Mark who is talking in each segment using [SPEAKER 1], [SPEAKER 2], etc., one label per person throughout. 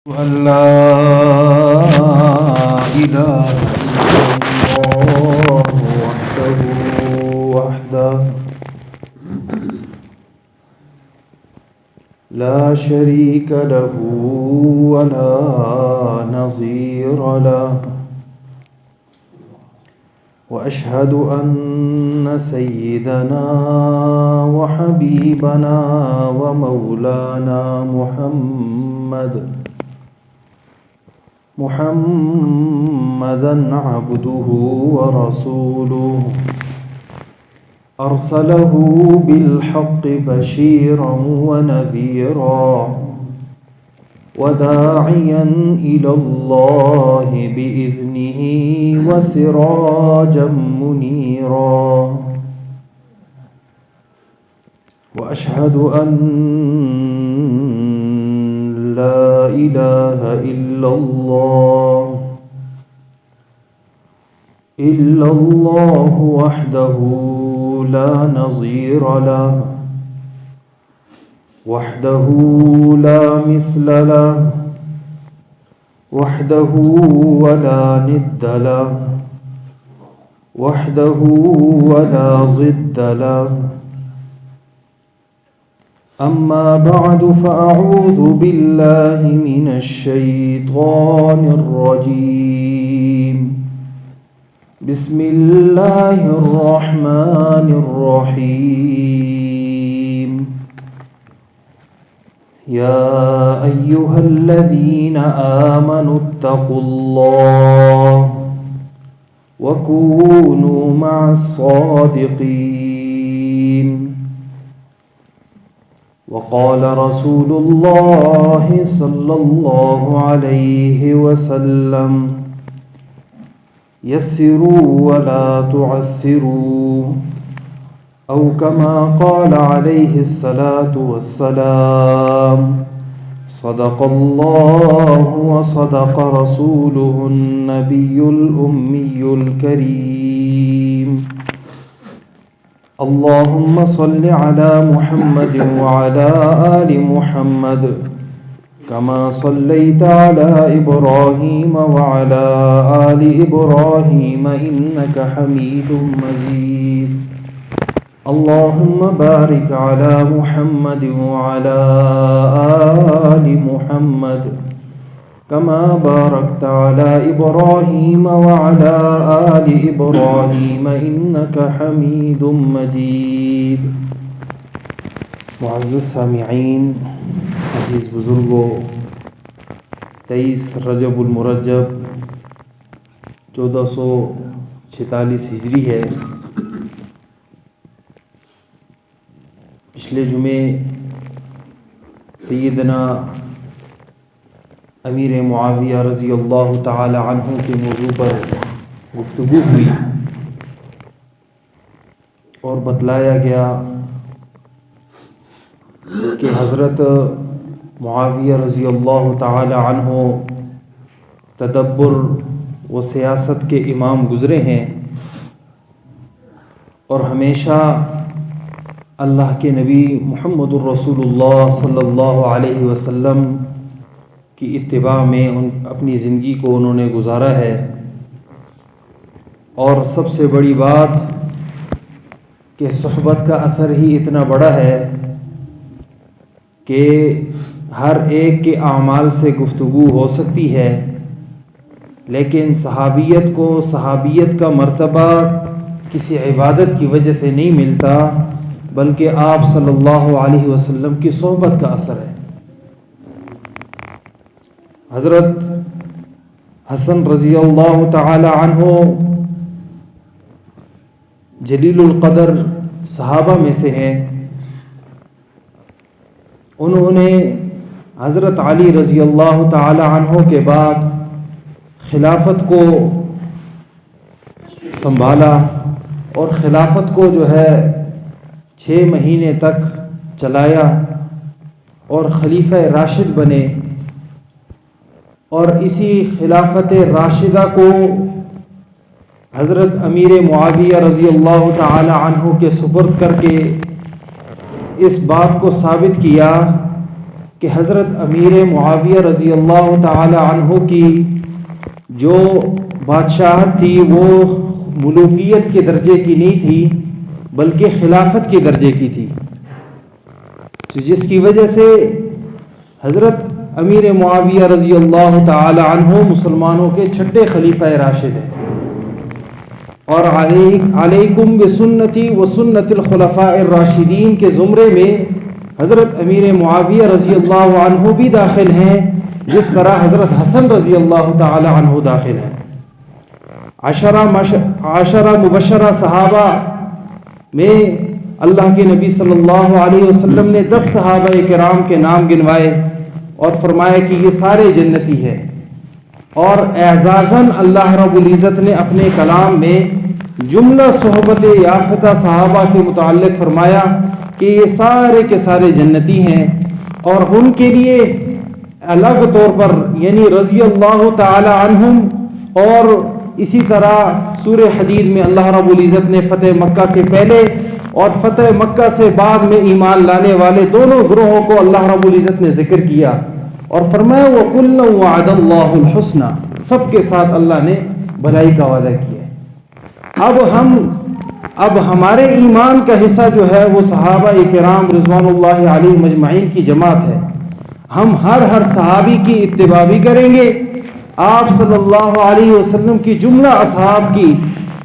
[SPEAKER 1] أن لا إله إلا الله وحده لا شريك له ولا نظير له وأشهد أن سيدنا وحبيبنا ومولانا محمدًا عبده ورسوله أرسله بالحق بشيرا ونذيرا وداعيا إلى الله بإذنه وسراجا منيرا وأشهد أن لا إله إلا الله وحده لا نظير له وحده لا مثل له وحده ولا ند له وحده ولا ضد له أما بعد فأعوذ بالله من الشيطان الرجيم بسم الله الرحمن الرحيم يا أيها الذين آمنوا اتقوا الله وكونوا مع الصادقين وقال رسول الله صلى الله عليه وسلم يسروا ولا تعسروا أو كما قال عليه الصلاة والسلام صدق الله وصدق رسوله النبي الأمي الكريم اللهم صل على محمد وعلى آل محمد كما صليت على إبراهيم وعلى آل إبراهيم إنك حميد مجيد اللهم بارك على محمد وعلى آل محمد كما باركت على إبراهيم وعلى آل إبراهيم إنك حميد مجيد. معزز سامعین، عزیز بزرگوں، 23 رجب المرجب 1446 ہجری ہے. پچھلے جمعے سیدنا امیر معاویہ رضی اللہ تعالی عنہ کے موضوع پر گفتگو ہوئی اور بتلایا گیا کہ حضرت معاویہ رضی اللہ تعالی عنہ تدبر و سیاست کے امام گزرے ہیں اور ہمیشہ اللہ کے نبی محمد الرسول اللہ صلی اللہ علیہ وسلم کی اتباع میں اپنی زندگی کو انہوں نے گزارا ہے. اور سب سے بڑی بات کہ صحبت کا اثر ہی اتنا بڑا ہے کہ ہر ایک کے اعمال سے گفتگو ہو سکتی ہے، لیکن صحابیت کا مرتبہ کسی عبادت کی وجہ سے نہیں ملتا، بلکہ آپ صلی اللہ علیہ وسلم کی صحبت کا اثر ہے. حضرت حسن رضی اللہ تعالی عنہ جلیل القدر صحابہ میں سے ہیں. انہوں نے حضرت علی رضی اللہ تعالی عنہ کے بعد خلافت کو سنبھالا اور خلافت کو 6 مہینے تک چلایا اور خلیفہ راشد بنے، اور اسی خلافت راشدہ کو حضرت امیر معاویہ رضی اللہ تعالی عنہ کے سپرد کر کے اس بات کو ثابت کیا کہ حضرت امیر معاویہ رضی اللہ تعالی عنہ کی جو بادشاہت تھی وہ ملوکیت کے درجے کی نہیں تھی بلکہ خلافت کے درجے کی تھی، جس کی وجہ سے حضرت امیر معاویہ رضی اللہ تعالی عنہ مسلمانوں کے چھٹے خلیفہ راشد ہیں، اور علیکم بسنتی و سنت الخلفاء الراشدین کے زمرے میں حضرت امیر معاویہ رضی اللہ عنہ بھی داخل ہیں، جس طرح حضرت حسن رضی اللہ تعالی عنہ داخل ہیں۔ عشرہ مبشرہ صحابہ میں اللہ کے نبی صلی اللہ علیہ وسلم نے 10 صحابہ کرام کے نام گنوائے اور فرمایا کہ یہ سارے جنتی ہیں، اور اعزازاً اللہ رب العزت نے اپنے کلام میں جملہ صحبت یافتہ صحابہ کے متعلق فرمایا کہ یہ سارے کے سارے جنتی ہیں، اور ان کے لیے الگ طور پر یعنی رضی اللہ تعالی عنہم، اور اسی طرح سورہ حدید میں اللہ رب العزت نے فتح مکہ کے پہلے اور فتح مکہ سے بعد میں ایمان لانے والے دونوں گروہوں کو اللہ رب العزت نے ذکر کیا اور فرمایا وَكُلًّا وَعَدَ اللَّهُ الْحُسْنَى، سب کے ساتھ اللہ نے بھلائی کا وعدہ کیا ہے۔ اب ہمارے ایمان کا حصہ جو ہے وہ صحابہ کرام رضوان اللہ علیہ مجمعین کی جماعت ہے۔ ہم ہر صحابی کی اتباع بھی کریں گے، آپ صلی اللہ علیہ وسلم کی جملہ اصحاب کی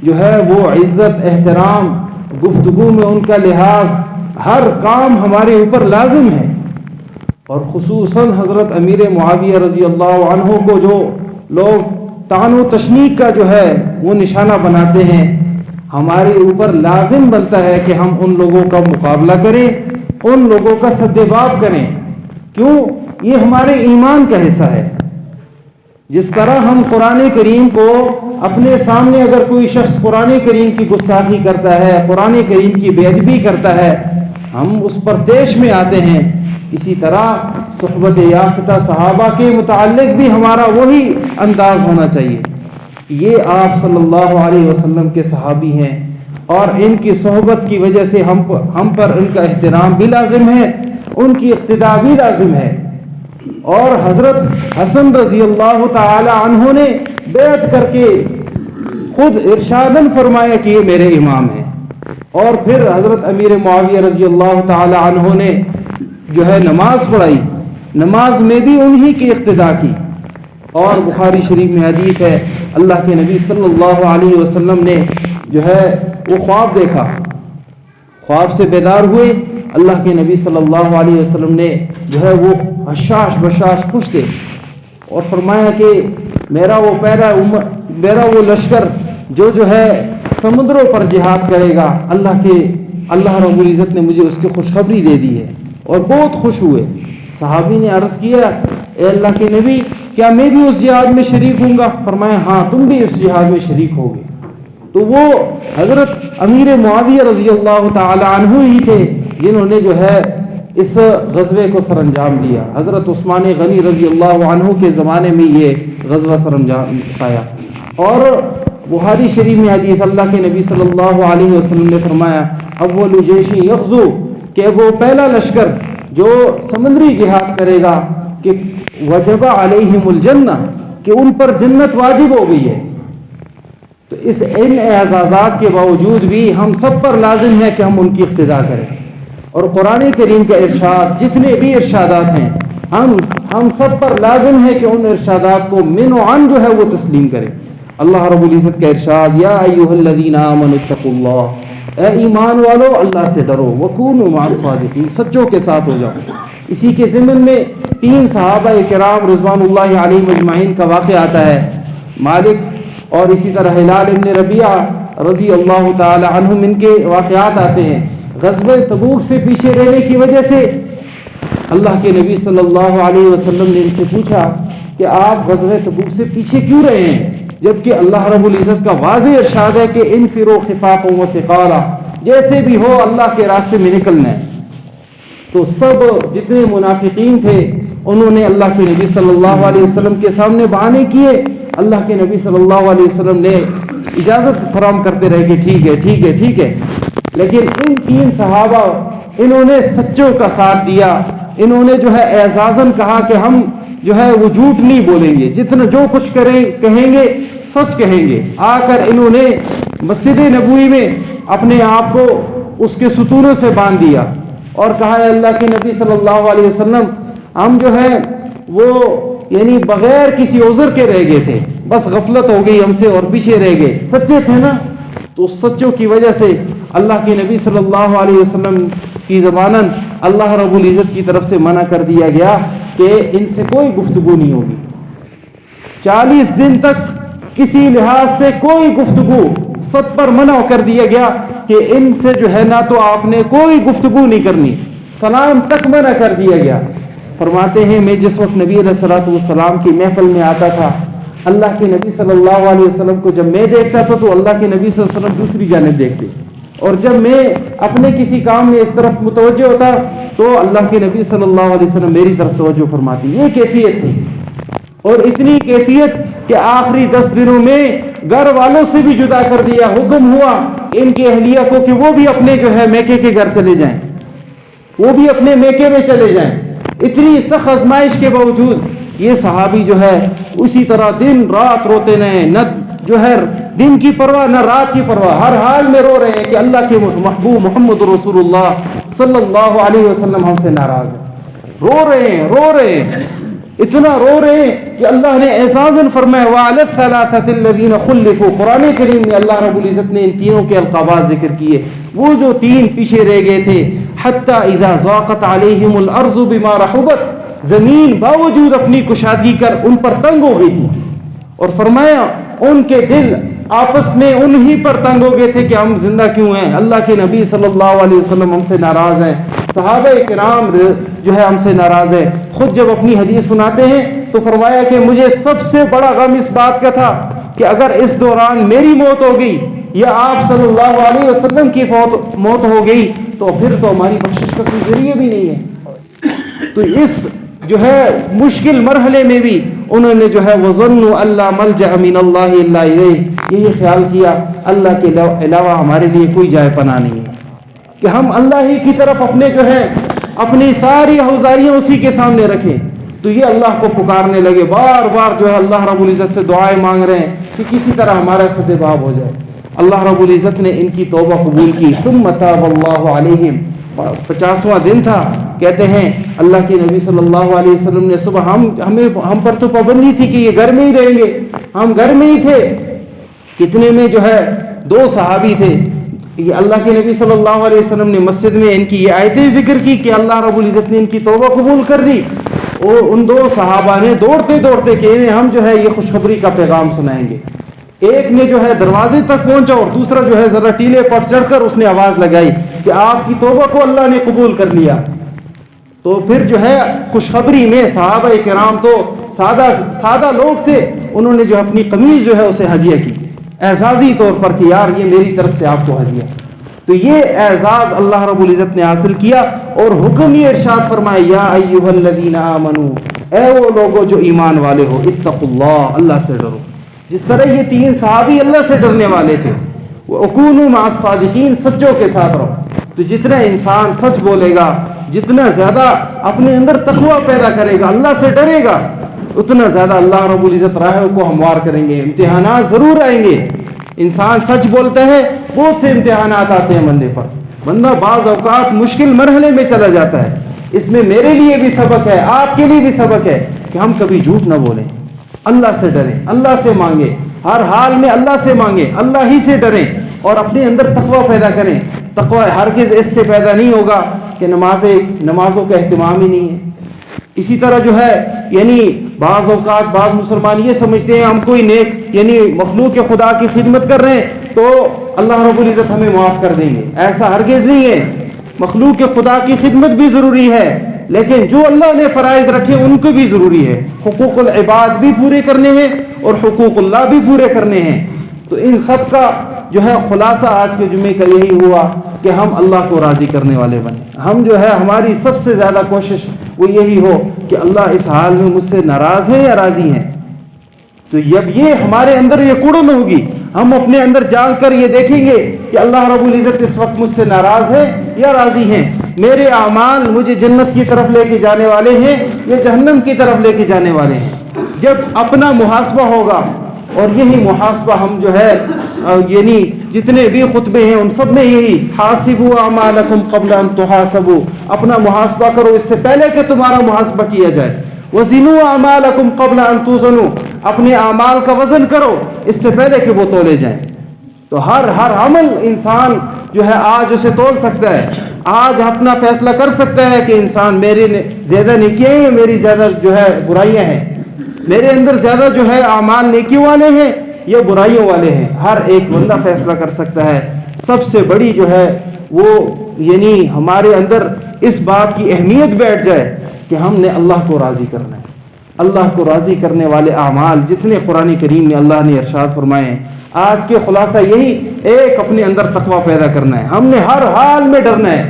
[SPEAKER 1] جو ہے وہ عزت، احترام، گفتگو میں ان کا لحاظ، ہر کام ہمارے اوپر لازم ہے، اور خصوصاً حضرت امیر معاویہ رضی اللہ عنہ کو جو لوگ طعن و تشنیع کا جو ہے وہ نشانہ بناتے ہیں، ہمارے اوپر لازم بنتا ہے کہ ہم ان لوگوں کا مقابلہ کریں، ان لوگوں کا سدباب کریں۔ کیوں؟ یہ ہمارے ایمان کا حصہ ہے۔ جس طرح ہم قرآن کریم کو اپنے سامنے اگر کوئی شخص قرآن کریم کی گستاخی کرتا ہے، قرآن کریم کی بے ادبی کرتا ہے، ہم اس پر طیش میں آتے ہیں، اسی طرح صحبت یافتہ صحابہ کے متعلق بھی ہمارا وہی انداز ہونا چاہیے۔ یہ آپ صلی اللہ علیہ وسلم کے صحابی ہیں، اور ان کی صحبت کی وجہ سے ہم پر ان کا احترام بھی لازم ہے، ان کی اقتداء بھی لازم ہے۔ اور حضرت حسن رضی اللہ تعالی عنہ نے بیعت کر کے خود ارشاداً فرمایا کہ یہ میرے امام ہیں، اور پھر حضرت امیر معاویہ رضی اللہ تعالی عنہ نے جو ہے نماز پڑھائی، نماز میں بھی انہی کی اقتداء کی۔ اور بخاری شریف میں حدیث ہے، اللہ کے نبی صلی اللہ علیہ وسلم نے جو ہے وہ خواب دیکھا، خواب سے بیدار ہوئے، اللہ کے نبی صلی اللہ علیہ وسلم نے جو ہے وہ حشاش بشاش خوش تھے، اور فرمایا کہ میرا وہ لشکر جو ہے سمندروں پر جہاد کرے گا، اللہ رب العزت نے مجھے اس کی خوشخبری دے دی ہے، اور بہت خوش ہوئے۔ صحابی نے عرض کیا اے اللہ کے نبی کیا میں بھی اس جہاد میں شریک ہوں گا؟ فرمایا ہاں تم بھی اس جہاد میں شریک ہوگے۔ تو وہ حضرت امیر معاویہ رضی اللہ تعالی عنہ ہی تھے جنہوں نے جو ہے اس غزوے کو سر انجام دیا۔ حضرت عثمان غنی رضی اللہ عنہ کے زمانے میں یہ غزوہ سر انجام پایا۔ اور بخاری شریف میں حدیث، اللہ کے نبی صلی اللہ علیہ وسلم نے فرمایا اول جیش یغزو، کہ وہ پہلا لشکر جو سمندری جہاد کرے گا کہ وجب علیہم الجنہ، کہ ان پر جنت واجب ہو گئی ہے۔ تو ان اعزازات کے باوجود بھی ہم سب پر لازم ہے کہ ہم ان کی اقتداء کریں، اور قرآن کریم کا ارشاد جتنے بھی ارشادات ہیں ہم سب پر لازم ہے کہ ان ارشادات کو من و عن جو ہے وہ تسلیم کریں۔ اللہ رب العزت کا ارشاد یا ایھا الذین آمنوا اتقوا اللہ، اے ایمان والو اللہ سے ڈرو، وکونوا مع الصادقین، سچوں کے ساتھ ہو جاؤ۔ اسی کے ضمن میں 3 صحابہ کرام رضوان اللہ علیہ مجمعین کا واقعہ آتا ہے، مالک اور اسی طرح ہلال ابن ربیعہ رضی اللہ تعالی عنہم، ان کے واقعات آتے ہیں۔ غزوہ تبوک سے پیچھے رہنے کی وجہ سے اللہ کے نبی صلی اللہ علیہ وسلم نے ان سے پوچھا کہ آپ غزوہ تبوک سے پیچھے کیوں رہے ہیں، جبکہ اللہ رب العزت کا واضح ارشاد ہے کہ انفروا خفافا وثقالا، جیسے بھی ہو اللہ کے راستے میں نکلنا ہے۔ تو سب جتنے منافقین تھے انہوں نے اللہ کے نبی صلی اللہ علیہ وسلم کے سامنے بہانے کیے، اللہ کے نبی صلی اللہ علیہ وسلم نے اجازت فراہم کرتے رہے کہ ٹھیک ہے، لیکن ان 3 صحابہ انہوں نے سچوں کا ساتھ دیا، انہوں نے جو ہے اعزازاً کہا کہ ہم جو ہے وہ جھوٹ نہیں بولیں گے، جتنا جو کچھ کہیں گے سچ کہیں گے۔ آ کر انہوں نے مسجد نبوی میں اپنے آپ کو اس کے ستونوں سے باندھ دیا اور کہا ہے اللہ کے نبی صلی اللہ علیہ وسلم ہم جو ہے وہ یعنی بغیر کسی عذر کے رہ گئے تھے، بس غفلت ہو گئی ہم سے اور پیچھے رہ گئے، سچے تھے نا۔ تو سچوں کی وجہ سے اللہ کے نبی صلی اللہ علیہ وسلم کی زباناً اللہ رب العزت کی طرف سے منع کر دیا گیا کہ ان سے کوئی گفتگو نہیں ہوگی۔ 40 دن تک کسی لحاظ سے کوئی گفتگو سب پر منع کر دیا گیا کہ ان سے جو ہے نا تو آپ نے کوئی گفتگو نہیں کرنی، سلام تک منع کر دیا گیا۔ فرماتے ہیں میں جس وقت نبی علیہ الصلوۃ والسلام کی محفل میں آتا تھا، اللہ کے نبی صلی اللہ علیہ وسلم کو جب میں دیکھتا تھا تو اللہ کے نبی صلی اللہ علیہ وسلم دوسری جانب دیکھتے، اور جب میں اپنے کسی کام میں اس طرف متوجہ ہوتا تو اللہ کے نبی صلی اللہ علیہ وسلم میری طرف توجہ فرماتی۔ یہ کیفیت تھی، اور اتنی کیفیت کہ آخری 10 دنوں میں گھر والوں سے بھی جدا کر دیا، حکم ہوا ان کی اہلیہ کو کہ وہ بھی اپنے جو ہے میکے کے گھر چلے جائیں، وہ بھی اپنے میکے میں چلے جائیں۔ اتنی سخت آزمائش کے باوجود یہ صحابی جو ہے اسی طرح دن رات روتے رہے، نہ جو ہے دن کی پرواہ نہ رات کی پرواہ، ہر حال میں رو رہے ہیں کہ اللہ کے محبوب محمد رسول اللہ صلی اللہ علیہ وسلم ہم سے ناراض ہے۔ رو رہے ہیں اتنا رو رہے ہیں کہ اللہ نے اعزازاً فرمایا وَعَلَى الثَّلَاثَةِ الَّذِينَ خُلِّفُوا، قرآن کریم میں اللہ رب العزت نے ان تینوں کے القابات ذکر کیے، وہ جو تین پیچھے رہ گئے تھے۔ حَتَّى إِذَا ضَاقَتْ عَلَيْهِمُ الْأَرْضُ بِمَا رَحُبَتْ، زمین باوجود اپنی کشادگی کر ان پر تنگ ہو گئی تھی، اور فرمایا ان کے دل آپس میں انہی پر تنگ ہو گئے تھے کہ ہم زندہ کیوں ہیں، اللہ کے نبی صلی اللہ علیہ وسلم ہم سے ناراض ہیں، صحابہ کرام جو ہے ہم سے ناراض ہے۔ خود جب اپنی حدیث سناتے ہیں تو فرمایا کہ مجھے سب سے بڑا غم اس بات کا تھا کہ اگر اس دوران میری موت ہو گئی یا آپ صلی اللہ علیہ وسلم کی موت ہو گئی تو پھر تو ہماری بخشش کا کوئی ذریعہ بھی نہیں ہے۔ تو اس جو ہے مشکل مرحلے میں بھی انہوں نے جو ہے وَظَنُّوا أَلَّا مَلْجَأَ مِنَ اللَّهِ إِلَّا إِلَيْهِ، یہی خیال کیا اللہ کے علاوہ ہمارے لیے کوئی جائے پناہ نہیں ہے کہ ہم اللہ ہی کی طرف اپنے جو ہے اپنی ساری اوزاریاں اسی کے سامنے رکھیں۔ تو یہ اللہ کو پکارنے لگے، بار بار جو ہے اللہ رب العزت سے دعائیں مانگ رہے ہیں کہ کسی طرح ہمارا سدباب ہو جائے۔ اللہ رب العزت نے ان کی توبہ قبول کی۔ ثم تاب اللہ علیہم، 50واں دن تھا، کہتے ہیں اللہ کے نبی صلی اللہ علیہ وسلم نے صبح ہم پر تو پابندی تھی کہ یہ گھر میں ہی رہیں گے، ہم گھر میں ہی تھے، کتنے میں جو ہے 2 صحابی تھے، کہ اللہ کے نبی صلی اللہ علیہ وسلم نے مسجد میں ان کی یہ آیتیں ذکر کی کہ اللہ رب العزت نے ان کی توبہ قبول کر دی، اور ان 2 صحابہ نے دوڑتے کہ ہم جو ہے یہ خوشخبری کا پیغام سنائیں گے۔ ایک نے جو ہے دروازے تک پہنچا اور دوسرا جو ہے ذرا ٹیلے پر چڑھ کر اس نے آواز لگائی کہ آپ کی توبہ کو اللہ نے قبول کر لیا۔ تو پھر جو ہے خوشخبری میں صحابہ کرام تو سادہ لوگ تھے، انہوں نے جو اپنی قمیض جو ہے اسے ہدیہ کی اعزازی طور پر کہ یار یہ میری طرف سے آپ کو ہدیہ۔ تو یہ اعزاز اللہ رب العزت نے حاصل کیا، اور حکم یہ ارشاد فرمایا یا ایھا الذین آمنوا، اے وہ لوگوں جو ایمان والے ہو، اتقوا اللہ، اللہ سے ڈرو۔ جس طرح یہ 3 صحابی اللہ سے ڈرنے والے تھے، وَأَكُونُوا مَعَ الصَّادِقِينَ، سچوں کے ساتھ رہو۔ تو جتنا انسان سچ بولے گا، جتنا زیادہ اپنے اندر تقویٰ پیدا کرے گا، اللہ سے ڈرے گا، اتنا زیادہ اللہ رب العزت راہوں کو ہموار کریں گے۔ امتحانات ضرور آئیں گے، انسان سچ بولتا ہے، بہت سے امتحانات آتے ہیں بندے پر، بندہ بعض اوقات مشکل مرحلے میں چلا جاتا ہے۔ اس میں میرے لیے بھی سبق ہے، آپ کے لیے بھی سبق ہے کہ ہم کبھی جھوٹ نہ بولیں، اللہ سے ڈریں، اللہ سے مانگیں، ہر حال میں اللہ سے مانگیں، اللہ ہی سے ڈریں، اور اپنے اندر تقویٰ پیدا کریں۔ تقویٰ ہرگز اس سے پیدا نہیں ہوگا کہ نمازوں کا اہتمام ہی نہیں ہے۔ اسی طرح جو ہے یعنی بعض اوقات بعض مسلمان یہ سمجھتے ہیں ہم کوئی نیک یعنی مخلوق خدا کی خدمت کر رہے ہیں تو اللہ رب العزت ہمیں معاف کر دیں گے، ایسا ہرگز نہیں ہے۔ مخلوق خدا کی خدمت بھی ضروری ہے، لیکن جو اللہ نے فرائض رکھے ان کو بھی ضروری ہے، حقوق العباد بھی پورے کرنے ہیں اور حقوق اللہ بھی پورے کرنے ہیں۔ تو ان سب کا جو ہے خلاصہ آج کے جمعے کا یہی ہوا کہ ہم اللہ کو راضی کرنے والے بنیں۔ ہم جو ہے ہماری سب سے زیادہ کوشش وہ یہی ہو کہ اللہ اس حال میں مجھ سے ناراض ہے یا راضی ہیں۔ تو جب یہ ہمارے اندر یہ کڑن ہوگی، ہم اپنے اندر جان کر یہ دیکھیں گے کہ اللہ رب العزت اس وقت مجھ سے ناراض ہے یا راضی ہیں،
[SPEAKER 2] میرے اعمال مجھے جنت کی طرف لے کے جانے والے ہیں یا جہنم کی طرف لے کے جانے والے ہیں. جب اپنا محاسبہ ہوگا، اور یہی محاسبہ ہم جو ہے یعنی جتنے بھی خطبے ہیں ان سب میں یہی حاسبوا اعمالکم قبل ان تحاسبوا، اپنا محاسبہ کرو اس سے پہلے کہ تمہارا محاسبہ کیا جائے. وزنوا اعمالکم قبل ان توزنوا، اپنے اعمال کا وزن کرو اس سے پہلے کہ وہ تولے جائیں. تو ہر عمل انسان جو ہے آج اسے تول سکتا ہے، آج اپنا فیصلہ کر سکتا ہے کہ انسان میرے زیادہ نیکیاں ہیں، میری زیادہ جو ہے برائیاں ہیں، میرے اندر زیادہ جو ہے اعمال نیکیوں والے ہیں یا برائیوں والے ہیں. ہر ایک بندہ فیصلہ کر سکتا ہے. سب سے بڑی جو ہے وہ یعنی ہمارے اندر اس بات کی اہمیت بیٹھ جائے کہ ہم نے اللہ کو راضی کرنا ہے. اللہ کو راضی کرنے والے اعمال جتنے قرآن کریم میں اللہ نے ارشاد فرمائے ہیں، آج کے خلاصہ یہی ایک اپنے اندر تقویٰ پیدا کرنا ہے. ہم نے ہر حال میں ڈرنا ہے.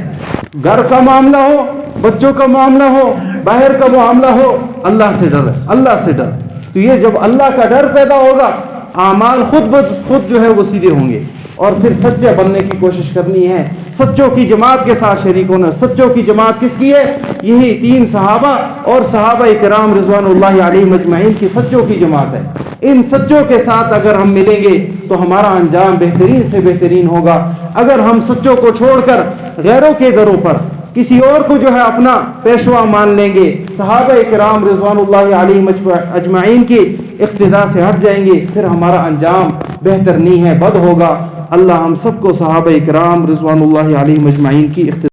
[SPEAKER 2] گھر کا معاملہ ہو، بچوں کا معاملہ ہو، باہر کا معاملہ ہو، اللہ سے ڈر، اللہ سے ڈر. تو یہ جب اللہ کا ڈر پیدا ہوگا، اعمال خود جو ہے وہ سیدھے ہوں گے. اور پھر سچے بننے کی کوشش کرنی ہے، سچوں کی جماعت کے ساتھ شریک ہونا. سچوں کی جماعت کس کی ہے؟ یہی 3 صحابہ اور صحابہ کرام رضوان اللہ علیہم اجمعین کی سچوں کی جماعت ہے. ان سچوں کے ساتھ اگر ہم ملیں گے تو ہمارا انجام بہترین سے بہترین ہوگا. اگر ہم سچوں کو چھوڑ کر غیروں کے دروں پر کسی اور کو جو ہے اپنا پیشوا مان لیں گے، صحابہ کرام رضوان اللہ علیہم اجمعین کی اقتداء سے ہٹ جائیں گے، پھر ہمارا انجام بہتر نہیں ہے، بد ہوگا. اللہ ہم سب کو صحابہ کرام رضوان اللہ علیہم اجمعین کی اقتداء